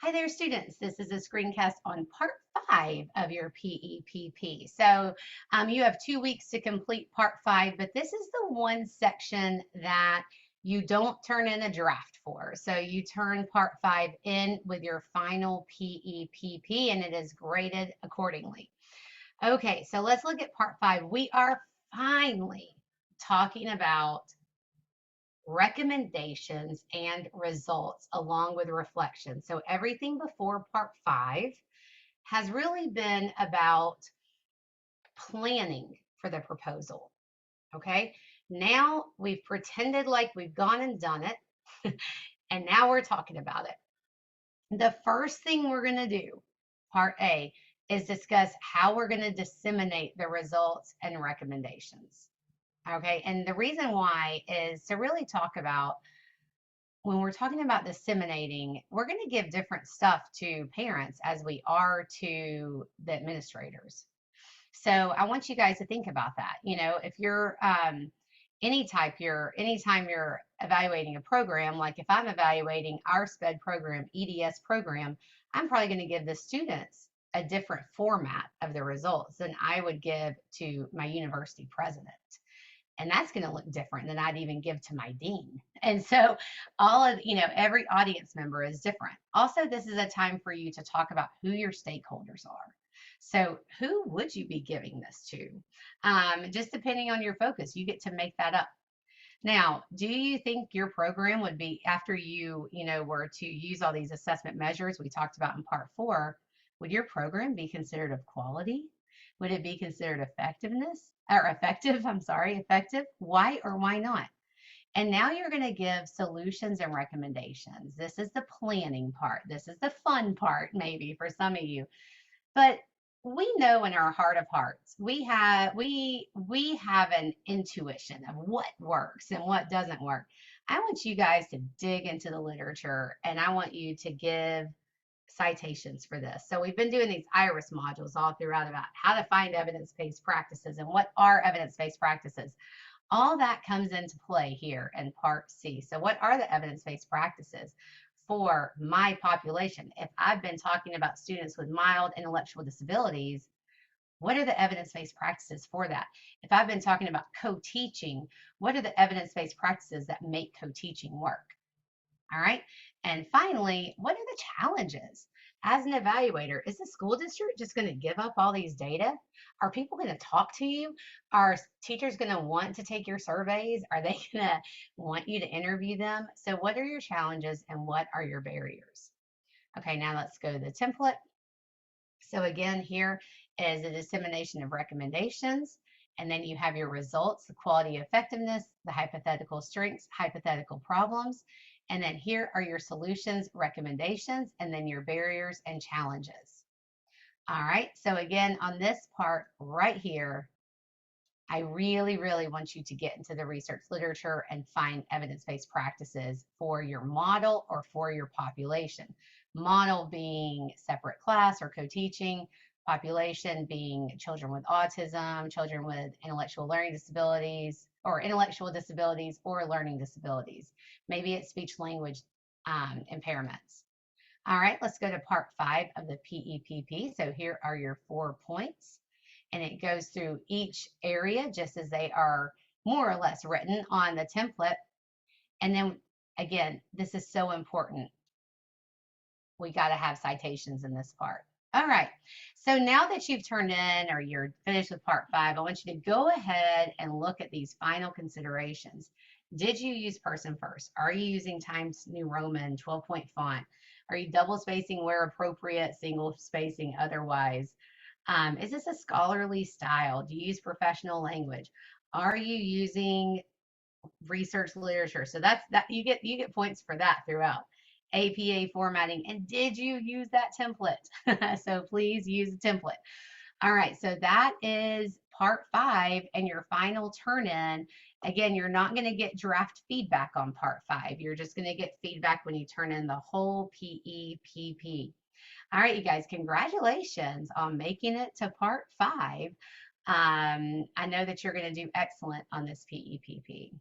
Hi there, students. This is a screencast on part 5 of your PEPP. So you have 2 weeks to complete part 5, but this is the one section that you don't turn in a draft for. So you turn part 5 in with your final PEPP and it is graded accordingly. Okay, so let's look at part 5. We are finally talking about recommendations and results along with reflection. So everything before part 5 has really been about planning for the proposal. Okay. Now we've pretended like we've gone and done it. And now we're talking about it. The first thing we're going to do, part A, is discuss how we're going to disseminate the results and recommendations. Okay. And the reason why is to really talk about when we're talking about disseminating, we're going to give different stuff to parents as we are to the administrators. So I want you guys to think about that. You know, if you're anytime you're evaluating a program, like if I'm evaluating our SPED program, EDS program, I'm probably going to give the students a different format of the results than I would give to my university president. And that's going to look different than I'd even give to my dean. And so all of, every audience member is different. Also, this is a time for you to talk about who your stakeholders are. So who would you be giving this to? Just depending on your focus, you get to make that up. Now, do you think your program would be, after you, were to use all these assessment measures we talked about in part 4, would your program be considered of quality? Would it be considered effectiveness or effective? I'm sorry, effective. Why or why not? And now you're going to give solutions and recommendations. This is the planning part. This is the fun part, maybe for some of you. But we know in our heart of hearts, we have an intuition of what works and what doesn't work. I want you guys to dig into the literature and I want you to give citations for this. So we've been doing these IRIS modules all throughout about how to find evidence-based practices and what are evidence-based practices. All that comes into play here in part C. So what are the evidence-based practices for my population? If I've been talking about students with mild intellectual disabilities, what are the evidence-based practices for that? If I've been talking about co-teaching, what are the evidence-based practices that make co-teaching work? All right. And finally, what are the challenges? As an evaluator, is the school district just going to give up all these data? Are people going to talk to you? Are teachers going to want to take your surveys? Are they going to want you to interview them? So what are your challenges and what are your barriers? Okay, now let's go to the template. So again, here is a dissemination of recommendations. And then you have your results, the quality effectiveness, the hypothetical strengths, hypothetical problems. And then here are your solutions, recommendations, and then your barriers and challenges. All right, so again, on this part right here, I really, really want you to get into the research literature and find evidence-based practices for your model or for your population. Model being separate class or co-teaching, population being children with autism, children with intellectual learning disabilities, or intellectual disabilities or learning disabilities. Maybe it's speech language impairments. All right, let's go to part 5 of the PEPP. So here are your 4 points. And it goes through each area just as they are more or less written on the template. And then again, this is so important. We got to have citations in this part. All right, so now that you've turned in or you're finished with part 5, I want you to go ahead and look at these final considerations. Did you use person first? Are you using Times New Roman 12-point font? Are you double spacing where appropriate, single spacing otherwise? Is this a scholarly style? Do you use professional language? Are you using research literature? So that you get points for that throughout. APA formatting, and did you use that template? So please use the template. All right, so that is part 5 and your final turn in. Again, you're not going to get draft feedback on part 5. You're just going to get feedback when you turn in the whole PEPP. All right, you guys, congratulations on making it to part 5. I know that you're going to do excellent on this PEPP.